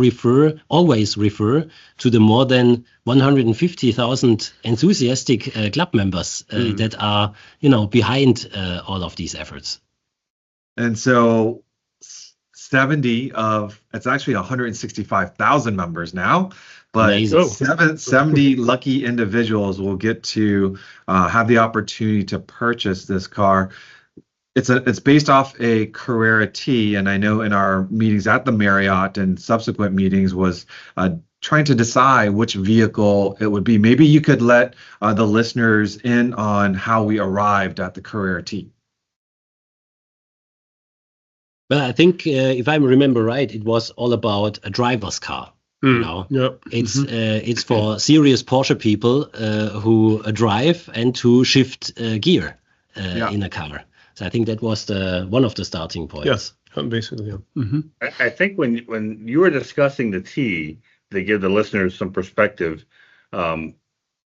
always refer to the more than 150,000 enthusiastic club members that are, behind all of these efforts. And so it's actually 165,000 members now. But 70 lucky individuals will get to have the opportunity to purchase this car. It's based off a Carrera T, and I know in our meetings at the Marriott and subsequent meetings was trying to decide which vehicle it would be. Maybe you could let the listeners in on how we arrived at the Carrera T. Well, I think if I remember right, it was all about a driver's car. It's for serious Porsche people who drive and who shift gear in a car. So I think that was one of the starting points. Yes, basically. Yeah. Mm-hmm. I think when you were discussing the T, to give the listeners some perspective, the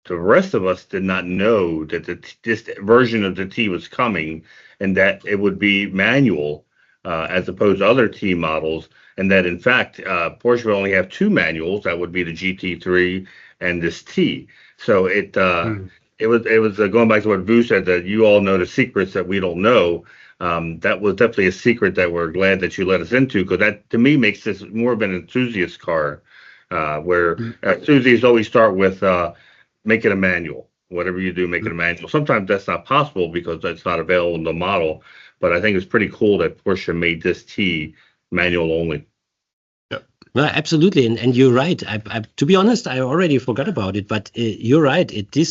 rest of us did not know that this version of the T was coming, and that it would be manual as opposed to other T models. And that, in fact, Porsche would only have 2 manuals. That would be the GT3 and this T. So it was going back to what Vu said, that you all know the secrets that we don't know. That was definitely a secret that we're glad that you let us into, because that, to me, makes this more of an enthusiast car, where enthusiasts always start with make it a manual. Whatever you do, make it a manual. Sometimes that's not possible because that's not available in the model. But I think it's pretty cool that Porsche made this T manual only. Well, absolutely, and you're right. To be honest, I already forgot about it, but you're right.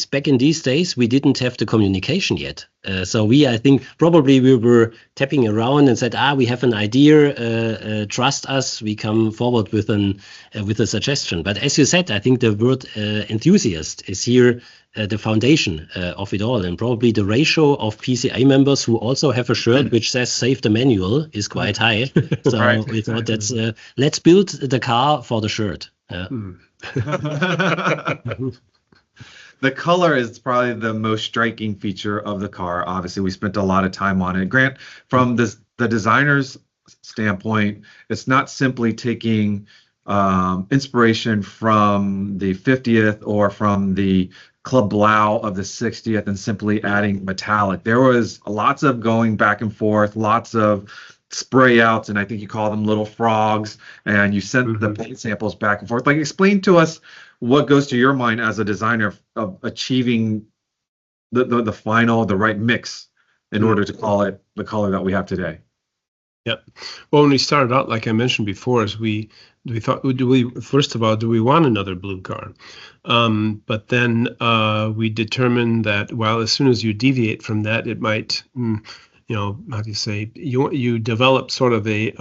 Back in these days, we didn't have the communication yet. So I think probably we were tapping around and said, we have an idea, trust us, we come forward with a suggestion. But as you said, I think the word enthusiast is here the foundation of it all, and probably the ratio of PCA members who also have a shirt which says "Save the Manual" is quite high. So we thought that's let's build the car for the shirt. The color is probably the most striking feature of the car. Obviously, we spent a lot of time on it. Grant, from the designer's standpoint, it's not simply taking inspiration from the 50th or from the Club Blau of the 60th and simply adding metallic. There was lots of going back and forth, lots of spray outs, and I think you call them little frogs, and you sent the paint samples back and forth. Like, explain to us what goes to your mind as a designer of achieving the right mix in order to call it the color that we have today. Yep. Well, when we started out, like I mentioned before, is we thought, do we want another blue car? But then we determined that, well, as soon as you deviate from that, it might, how do you say, you develop sort of a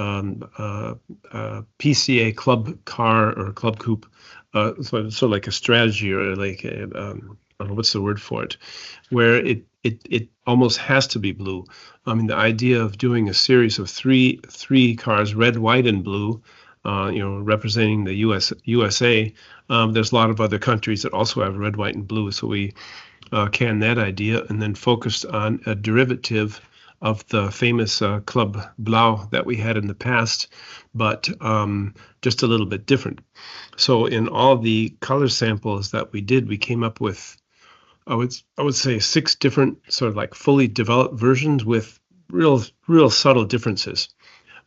PCA club car or club coupe, sort of like a strategy, or like I don't know, what's the word for it, where it almost has to be blue. I mean, the idea of doing a series of three cars, red, white, and blue, representing the USA. There's a lot of other countries that also have red, white, and blue. So we canned that idea and then focused on a derivative of the famous Club Blau that we had in the past, but just a little bit different. So in all the color samples that we did, we came up with, I would say, 6 different sort of like fully developed versions with real subtle differences.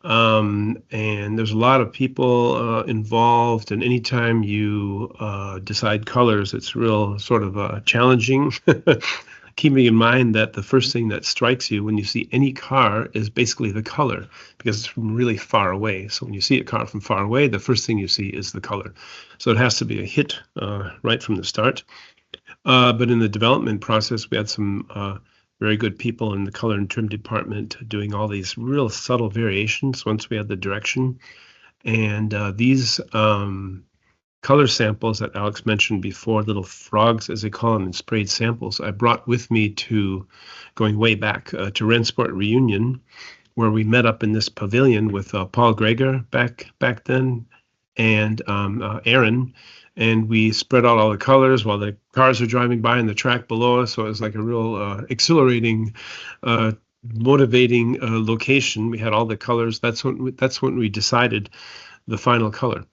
And there's a lot of people involved, and anytime you decide colors, it's real sort of challenging. Keeping in mind that the first thing that strikes you when you see any car is basically the color, because it's from really far away. So when you see a car from far away, the first thing you see is the color. So it has to be a hit right from the start. But in the development process, we had some very good people in the color and trim department doing all these real subtle variations once we had the direction. And these color samples that Alex mentioned before, little frogs, as they call them, in sprayed samples, I brought with me to going way back to Rennsport Reunion, where we met up in this pavilion with Paul Greger back then and Aaron. And we spread out all the colors while the cars are driving by in the track below us. So it was like a real exhilarating, motivating location. We had all the colors. That's when we decided the final color.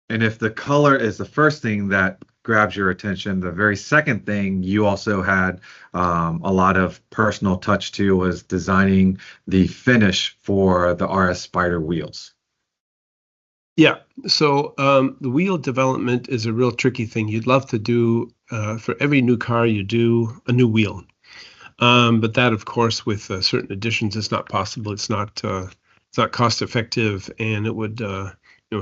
And if the color is the first thing that grabs your attention, the very second thing you also had a lot of personal touch to was designing the finish for the RS Spyder wheels. Yeah, so the wheel development is a real tricky thing. You'd love to do, for every new car, you do a new wheel. But that, of course, with certain additions, is not possible. It's not cost effective, and it would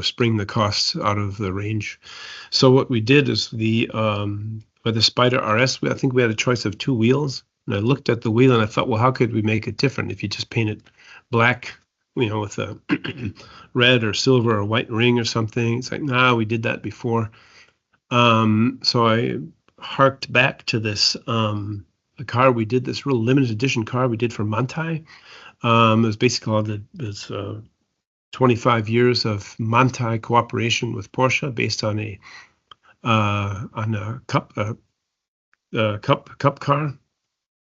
spring the costs out of the range. So what we did is the Spyder RS, I think we had a choice of 2 wheels. And I looked at the wheel and I thought, well, how could we make it different if you just paint it black, with a red or silver or white ring or something? It's like, nah, we did that before. So I harked back to this a car we did, this real limited edition car we did for Manthey. It was basically all 25 years of Manthey cooperation with Porsche based on a cup car.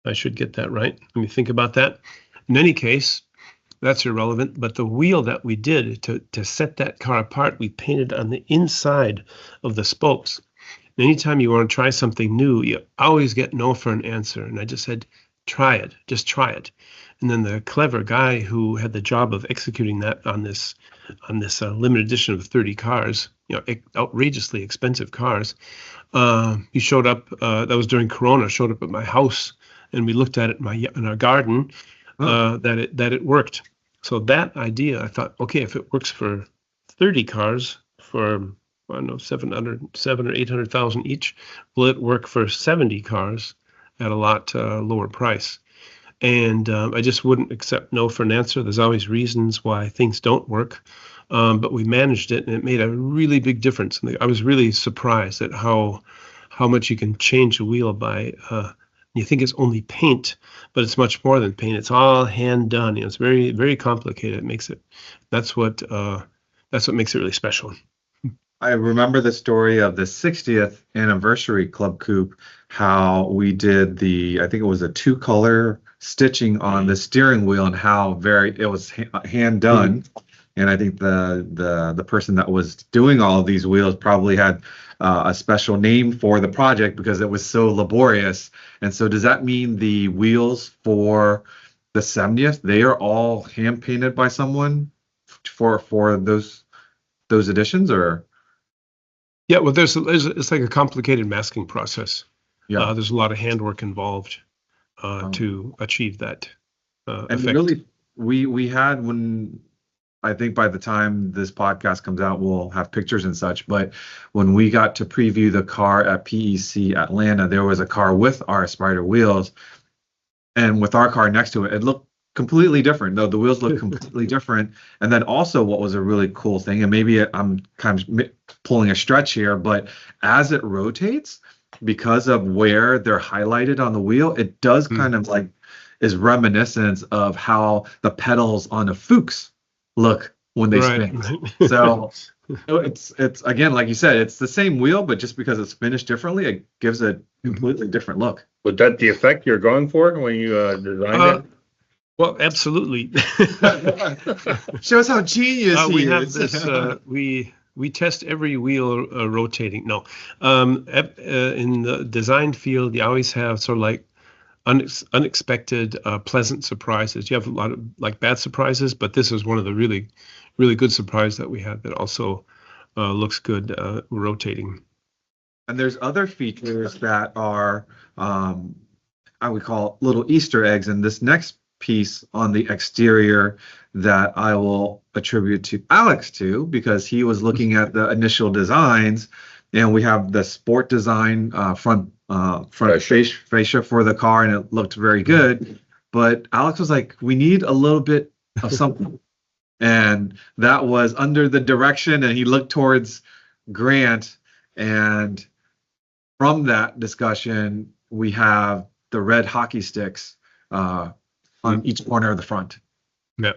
I should get that right. Let me think about that. In any case, that's irrelevant. But the wheel that we did to set that car apart, we painted on the inside of the spokes. And anytime you want to try something new, you always get no for an answer. And I just said, try it. Just try it. And then the clever guy who had the job of executing that on this limited edition of 30 cars, outrageously expensive cars, he showed up. That was during Corona. Showed up at my house, and we looked at it in our garden. That it worked. So that idea, I thought, okay, if it works for 30 cars for, I don't know, 700 or 800,000 each, will it work for 70 cars at a lot lower price? And I just wouldn't accept no for an answer. There's always reasons why things don't work, but we managed it, and it made a really big difference. And I was really surprised at how much you can change a wheel by. You think it's only paint, but it's much more than paint. It's all hand done. It's very, very complicated. That's what makes it really special. I remember the story of the 60th anniversary Club Coupe, how we did I think it was a 2-color stitching on the steering wheel, and how it was hand done. Mm-hmm. And I think the person that was doing all of these wheels probably had a special name for the project because it was so laborious. And so does that mean the wheels for the 70th, they are all hand painted by someone for those editions, or? Yeah, well, it's like a complicated masking process. Yeah, there's a lot of handwork involved to achieve that and effect. Really, we had, when I think by the time this podcast comes out, we'll have pictures and such. But when we got to preview the car at PEC Atlanta, there was a car with our Spyder wheels, and with our car next to it, it looked completely different. Though the wheels look completely different. And then also, what was a really cool thing, and maybe I'm kind of pulling a stretch here, but as it rotates, because of where they're highlighted on the wheel, it does kind of like is reminiscent of how the pedals on a Fuchs look when they Right, spin. right. So it's again, like you said, it's the same wheel, but just because it's finished differently, it gives a completely different look. Was that the effect you're going for when you designed it? Well, absolutely. Shows how genius We he have is. this. We test every wheel rotating. No, in the design field, you always have sort of like unexpected, pleasant surprises. You have a lot of like bad surprises, but this is one of the really, really good surprises that we had that also looks good rotating. And there's other features that are, I would call little Easter eggs in this next piece on the exterior that I will attribute to Alex to, because he was looking at the initial designs, and we have the sport design front fascia for the car, and it looked very good. But Alex was like, we need a little bit of something. And that was under the direction, and he looked towards Grant, and from that discussion, we have the red hockey sticks on each corner of the front. Yeah.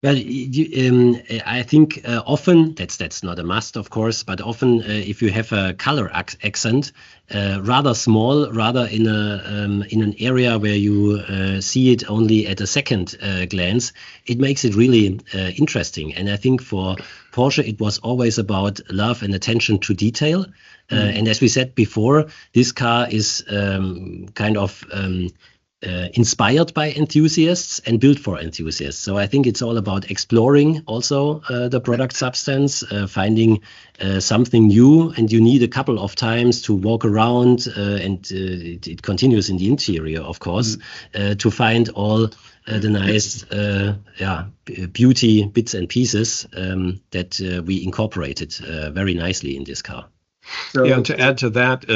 Well, I think often that's not a must, of course, but often if you have a color accent, rather small, rather in an area where you see it only at a second glance, it makes it really interesting. And I think for Porsche, it was always about love and attention to detail. And as we said before, this car is kind of inspired by enthusiasts and built for enthusiasts. So I think it's all about exploring also the product substance, finding something new, and you need a couple of times to walk around, and it continues in the interior, of course, to find all the nice beauty bits and pieces that we incorporated very nicely in this car. So, yeah, and to add to that,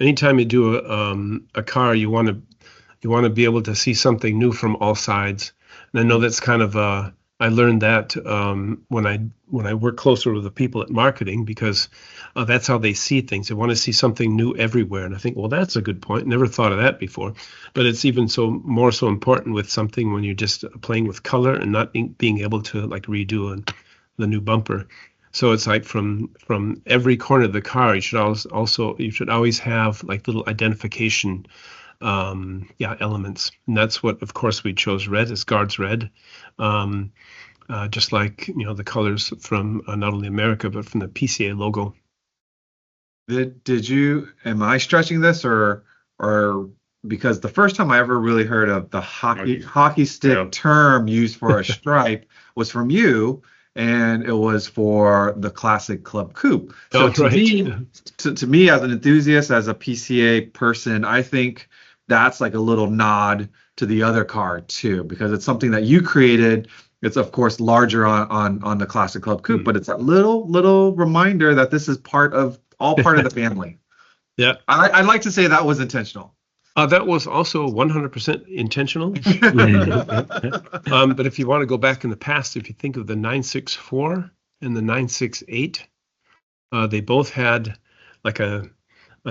anytime you do a car, you want to be able to see something new from all sides. And I know that's kind of I learned that when I work closer with the people at marketing, because that's how they see things. They want to see something new everywhere. And I think, well, that's a good point. Never thought of that before. But it's even more so important with something when you're just playing with color and not being able to like redo the new bumper. So it's like from every corner of the car, you should always have like little identification elements. And that's what, of course, we chose red as Guards red, just like the colors from not only America but from the PCA logo. Did you? Am I stretching this, or because the first time I ever really heard of the hockey stick term used for a stripe was from you, and it was for the classic Club Coupe. So to me, as an enthusiast, as a PCA person, I think that's like a little nod to the other car too, because it's something that you created. It's of course larger on the classic Club Coupe, but it's a little reminder that this is part of the family. Yeah, I'd like to say that was intentional. That was also 100% intentional. But if you want to go back in the past, if you think of the 964 and the 968, they both had like a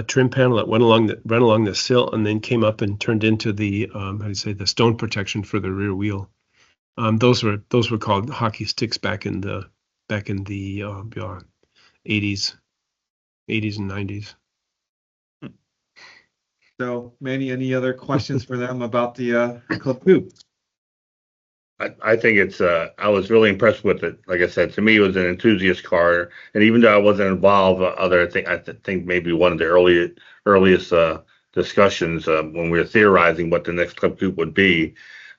trim panel that went along the sill and then came up and turned into the the stone protection for the rear wheel. Those were called hockey sticks back in the 80s and 90s. So, Manny, any other questions for them about the Club Coupe? I think it's. I was really impressed with it. Like I said, to me, it was an enthusiast car, and even though I wasn't involved, I think maybe one of the earliest discussions when we were theorizing what the next Club Coupe would be.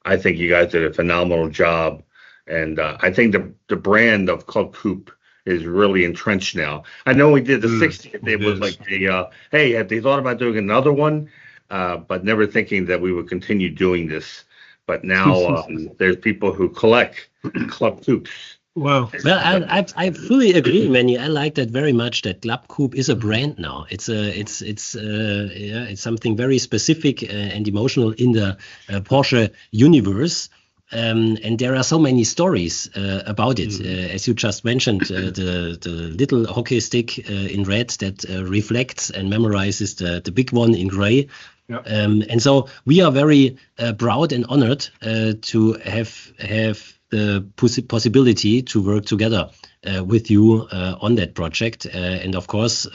I think you guys did a phenomenal job, and I think the brand of Club Coupe is really entrenched now. I know we did the 60th. It was like hey, have they thought about doing another one? But never thinking that we would continue doing this. But now there's people who collect Club Coupes. Wow. Well, I fully agree, Manny. I like that very much. That Club Coupe is a brand now. It's something very specific and emotional in the Porsche universe. And there are so many stories about it. As you just mentioned, the little hockey stick in red that reflects and memorizes the big one in gray. And so we are very proud and honored to have the possibility to work together with you on that project. And of course,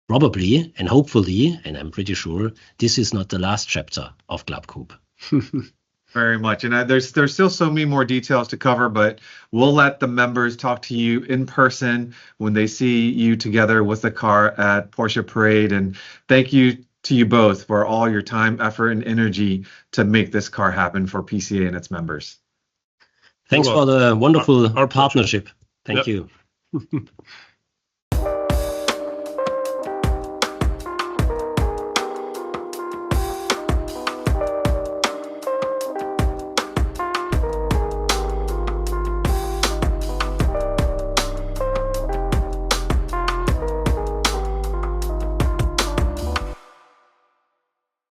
probably and hopefully, and I'm pretty sure, this is not the last chapter of Club Coupe. Very much. And there's still so many more details to cover, but we'll let the members talk to you in person when they see you together with the car at Porsche Parade. And thank you to you both for all your time, effort, and energy to make this car happen for PCA and its members. Thanks for the wonderful partnership. Thank you.